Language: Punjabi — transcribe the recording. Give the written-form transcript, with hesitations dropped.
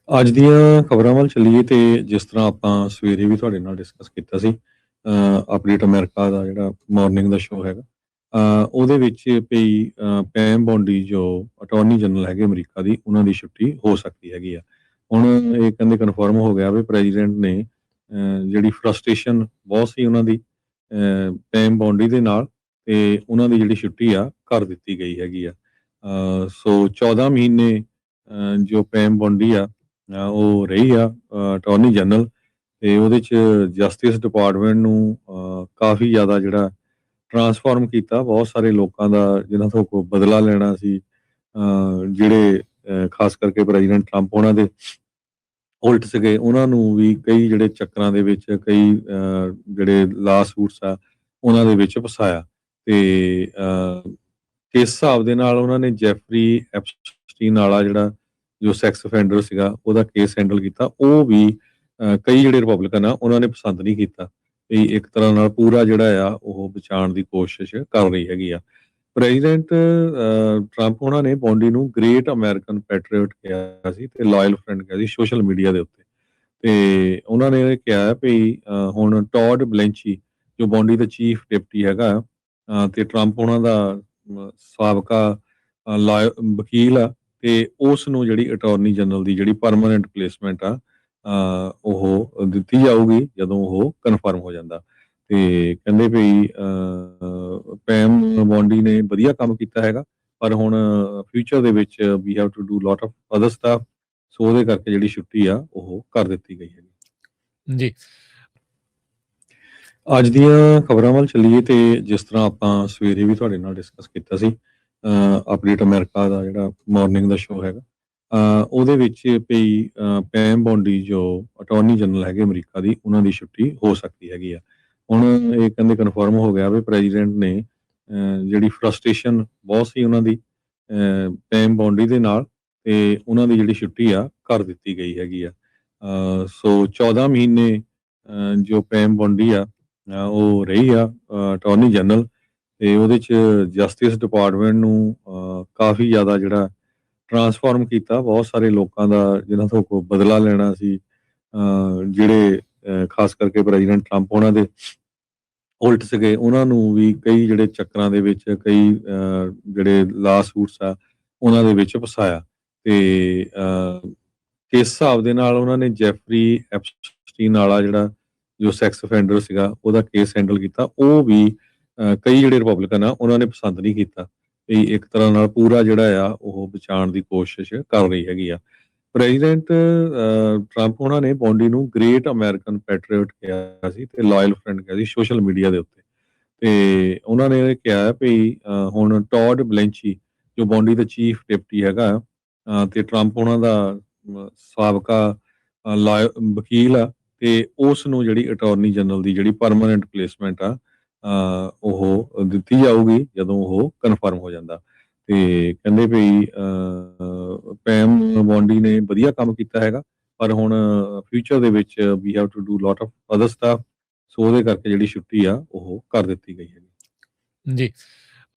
ਅੱਜ ਦੀਆਂ ਖਬਰਾਂ ਵੱਲ ਚੱਲੀਏ ਤੇ ਜਿਸ ਤਰ੍ਹਾਂ ਆਪਾਂ ਸਵੇਰੇ ਵੀ ਤੁਹਾਡੇ ਨਾਲ ਡਿਸਕਸ ਕੀਤਾ ਸੀ ਅਪਡੇਟ ਅਮਰੀਕਾ ਦਾ ਜਿਹੜਾ ਮਾਰਨਿੰਗ ਦਾ ਸ਼ੋਅ ਹੈਗਾ ਉਹਦੇ ਵਿੱਚ ਪਈ ਪੈਮ ਬੋਂਡੀ ਜੋ ਅਟਾਰਨੀ ਜਨਰਲ ਹੈਗੇ ਅਮਰੀਕਾ ਦੀ ਉਹਨਾਂ ਦੀ ਛੁੱਟੀ ਹੋ ਸਕਦੀ ਹੈਗੀ ਆ। ਹੁਣ ਇਹ ਕਹਿੰਦੇ ਕਨਫਰਮ ਹੋ ਗਿਆ ਵੀ ਪ੍ਰੈਜ਼ੀਡੈਂਟ ਨੇ ਜਿਹੜੀ ਫਰਸਟ੍ਰੇਸ਼ਨ ਬਹੁਤ ਸੀ ਉਹਨਾਂ ਦੀ ਪੈਮ ਬੋਂਡੀ ਦੇ ਨਾਲ ਤੇ ਉਹਨਾਂ ਦੀ ਜਿਹੜੀ ਛੁੱਟੀ ਆ ਕਰ ਦਿੱਤੀ ਗਈ ਹੈਗੀ ਆ। ਸੋ 14 ਮਹੀਨੇ ਜੋ ਪੈਮ ਬੋਂਡੀ ਆ ਉਹ ਰਹੀ ਆ ਅਟਾਰਨੀ ਜਨਰਲ ਤੇ ਉਹਦੇ ਚ ਜਸਟਿਸ ਡਿਪਾਰਟਮੈਂਟ ਨੂੰ ਕਾਫੀ ਜ਼ਿਆਦਾ ਜਿਹੜਾ ਟਰਾਂਸਫਾਰਮ ਕੀਤਾ। ਬਹੁਤ ਸਾਰੇ ਲੋਕਾਂ ਦਾ ਜਿਨ੍ਹਾਂ ਤੋਂ ਕੋਈ ਬਦਲਾ ਲੈਣਾ ਸੀ ਜਿਹੜੇ ਖਾਸ ਕਰਕੇ ਪ੍ਰੈਜ਼ੀਡੈਂਟ ਟਰੰਪ ਉਹਨਾਂ ਦੇ ਉਲਟ ਸੀਗੇ ਉਹਨਾਂ ਨੂੰ ਵੀ ਕਈ ਜਿਹੜੇ ਚੱਕਰਾਂ ਦੇ ਵਿੱਚ ਕਈ ਜਿਹੜੇ ਲਾ ਸੂਟਸ ਆ ਉਹਨਾਂ ਦੇ ਵਿੱਚ ਫਸਾਇਆ ਤੇ ਇਸ ਹਿਸਾਬ ਦੇ ਨਾਲ ਉਹਨਾਂ ਨੇ ਜੈਫਰੀ ਐਪਸਟੀਨ ਵਾਲਾ ਜਿਹੜਾ ਜੋ ਸੈਕਸ ਅਫੈਂਡਰ ਸੀਗਾ ਉਹਦਾ ਕੇਸ ਹੈਂਡਲ ਕੀਤਾ। ਉਹ ਵੀ ਕਈ ਜਿਹੜੇ ਰਿਪਬਲਿਕਨ ਆ ਉਹਨਾਂ ਨੇ ਪਸੰਦ ਨਹੀਂ ਕੀਤਾ ਵੀ ਇੱਕ ਤਰ੍ਹਾਂ ਨਾਲ ਪੂਰਾ ਜਿਹੜਾ ਆ ਉਹ ਬਚਾਉਣ ਦੀ ਕੋਸ਼ਿਸ਼ ਕਰ ਰਹੀ ਹੈਗੀ ਆ। ਪ੍ਰੈਜ਼ੀਡੈਂਟ ਟਰੰਪ ਉਹਨਾਂ ਨੇ ਬੌਂਡੀ ਨੂੰ ਗ੍ਰੇਟ ਅਮਰੀਕਨ ਪੈਟਰੀਅਟ ਕਿਹਾ ਸੀ ਤੇ ਲਾਇਲ ਫਰੈਂਡ ਕਿਹਾ ਸੀ ਸੋਸ਼ਲ ਮੀਡੀਆ ਦੇ ਉੱਤੇ। ਤੇ ਉਹਨਾਂ ਨੇ ਇਹ ਕਿਹਾ ਵੀ ਹੁਣ ਟੌਡ ਬਲੈਂਚੀ ਜੋ ਬੌਂਡੀ ਦਾ ਚੀਫ ਡਿਪਟੀ ਹੈਗਾ ਤੇ ਟਰੰਪ ਉਹਨਾਂ ਦਾ ਸਾਬਕਾ ਵਕੀਲ ਆ ਤੇ ਉਸ ਨੂੰ ਜਿਹੜੀ ਅਟਾਰਨੀ ਜਨਰਲ ਦੀ ਜਿਹੜੀ ਪਰਮਾਨੈਂਟ ਪਲੇਸਮੈਂਟ ਆ ਉਹ ਦਿੱਤੀ ਜਾਊਗੀ ਜਦੋਂ ਉਹ ਕਨਫਰਮ ਹੋ ਜਾਂਦਾ। ਤੇ ਕਹਿੰਦੇ ਵੀ ਪੈਮ ਬੌਂਡੀ ਨੇ ਵਧੀਆ ਕੰਮ ਕੀਤਾ ਹੈਗਾ ਪਰ ਹੁਣ ਫਿਊਚਰ ਦੇ ਵਿੱਚ ਵੀ have to do lot of other stuff so ਉਹਦੇ ਕਰਕੇ ਜਿਹੜੀ ਛੁੱਟੀ ਆ ਉਹ ਕਰ ਦਿੱਤੀ ਗਈ ਹੈ ਜੀ। ਅੱਜ ਦੀਆਂ ਖਬਰਾਂ ਵੱਲ ਚੱਲੀਏ ਤੇ ਜਿਸ ਤਰ੍ਹਾਂ ਆਪਾਂ ਸਵੇਰੇ ਵੀ ਤੁਹਾਡੇ ਨਾਲ ਡਿਸਕਸ ਕੀਤਾ ਸੀ ਅਪਡੇਟ ਅਮਰੀਕਾ ਦਾ ਜਿਹੜਾ ਮਾਰਨਿੰਗ ਦਾ ਸ਼ੋਅ ਹੈਗਾ ਉਹਦੇ ਵਿੱਚ ਪਈ ਪੈਮ ਬੌਂਡੀ ਜੋ ਅਟਾਰਨੀ ਜਨਰਲ ਹੈਗੇ ਅਮਰੀਕਾ ਦੀ ਉਹਨਾਂ ਦੀ ਛੁੱਟੀ ਹੋ ਸਕਦੀ ਹੈਗੀ ਆ। ਹੁਣ ਇਹ ਕਹਿੰਦੇ ਕਨਫਰਮ ਹੋ ਗਿਆ ਵੀ ਪ੍ਰੈਜ਼ੀਡੈਂਟ ਨੇ ਜਿਹੜੀ ਫਰਸਟ੍ਰੇਸ਼ਨ ਬਹੁਤ ਸੀ ਉਹਨਾਂ ਦੀ ਪੈਮ ਬੌਂਡੀ ਦੇ ਨਾਲ ਤੇ ਉਹਨਾਂ ਦੀ ਜਿਹੜੀ ਛੁੱਟੀ ਆ ਕਰ ਦਿੱਤੀ ਗਈ ਹੈਗੀ ਆ। ਸੋ 14 ਮਹੀਨੇ ਜੋ ਪੈਮ ਬੌਂਡੀ ਆ ਉਹ ਰਹੀ ਆ ਅਟਾਰਨੀ ਜਨਰਲ ਤੇ ਉਹਦੇ ਚ ਜਸਟਿਸ ਡਿਪਾਰਟਮੈਂਟ ਨੂੰ ਕਾਫੀ ਜ਼ਿਆਦਾ ਜਿਹੜਾ ਟਰਾਂਸਫਾਰਮ ਕੀਤਾ। ਬਹੁਤ ਸਾਰੇ ਲੋਕਾਂ ਦਾ ਜਿਨ੍ਹਾਂ ਤੋਂ ਕੋਈ ਬਦਲਾ ਲੈਣਾ ਸੀ ਜਿਹੜੇ ਖਾਸ ਕਰਕੇ ਪ੍ਰੈਜ਼ੀਡੈਂਟ ਟਰੰਪ ਉਹਨਾਂ ਦੇ ਉਲਟ ਸੀਗੇ ਉਹਨਾਂ ਨੂੰ ਵੀ ਕਈ ਜਿਹੜੇ ਚੱਕਰਾਂ ਦੇ ਵਿੱਚ ਕਈ ਜਿਹੜੇ ਲਾ ਸੂਟਸ ਆ ਉਹਨਾਂ ਦੇ ਵਿੱਚ ਫਸਾਇਆ ਤੇ ਇਸ ਹਿਸਾਬ ਦੇ ਨਾਲ ਉਹਨਾਂ ਨੇ ਜੈਫਰੀ ਐਪਸਟੀਨ ਵਾਲਾ ਜਿਹੜਾ ਜੋ ਸੈਕਸ ਅਫੈਂਡਰ ਸੀਗਾ ਉਹਦਾ ਕੇਸ ਹੈਂਡਲ ਕੀਤਾ। ਉਹ ਵੀ ਕਈ ਜਿਹੜੇ ਰਿਪਬਲਿਕਨ ਆ ਉਹਨਾਂ ਨੇ ਪਸੰਦ ਨਹੀਂ ਕੀਤਾ ਵੀ ਇੱਕ ਤਰ੍ਹਾਂ ਨਾਲ ਪੂਰਾ ਜਿਹੜਾ ਆ ਉਹ ਬਚਾਉਣ ਦੀ ਕੋਸ਼ਿਸ਼ ਕਰ ਰਹੀ ਹੈਗੀ ਆ। ਪ੍ਰੈਜ਼ੀਡੈਂਟ ਟਰੰਪ ਉਹਨਾਂ ਨੇ ਬੌਂਡੀ ਨੂੰ ਗ੍ਰੇਟ ਅਮਰੀਕਨ ਪੈਟਰੀਅਟ ਕਿਹਾ ਸੀ ਤੇ ਲਾਇਲ ਫਰੈਂਡ ਕਿਹਾ ਸੀ ਸੋਸ਼ਲ ਮੀਡੀਆ ਦੇ ਉੱਤੇ। ਤੇ ਉਹਨਾਂ ਨੇ ਇਹ ਕਿਹਾ ਵੀ ਹੁਣ ਟੌਡ ਬਲੈਂਚੀ ਜੋ ਬੌਂਡੀ ਦਾ ਚੀਫ ਡਿਪਟੀ ਹੈਗਾ ਤੇ ਟਰੰਪ ਉਹਨਾਂ ਦਾ ਸਾਬਕਾ ਵਕੀਲ ਆ ਤੇ ਉਸ ਨੂੰ ਜਿਹੜੀ ਅਟਾਰਨੀ ਜਨਰਲ ਦੀ ਜਿਹੜੀ ਪਰਮਾਨੈਂਟ ਪਲੇਸਮੈਂਟ ਆ ਉਹ ਦਿੱਤੀ ਜਾਊਗੀ ਜਦੋਂ ਉਹ ਕਨਫਰਮ ਹੋ ਜਾਂਦਾ। ਤੇ ਕਹਿੰਦੇ ਵੀ ਪੈਮ ਬੌਂਡੀ ਨੇ ਵਧੀਆ ਕੰਮ ਕੀਤਾ ਹੈਗਾ ਪਰ ਹੁਣ ਫਿਊਚਰ ਦੇ ਵਿੱਚ ਵੀ have to do lot of other stuff so ਉਹਦੇ ਕਰਕੇ ਜਿਹੜੀ ਛੁੱਟੀ ਆ ਉਹ ਕਰ ਦਿੱਤੀ ਗਈ ਹੈ ਜੀ।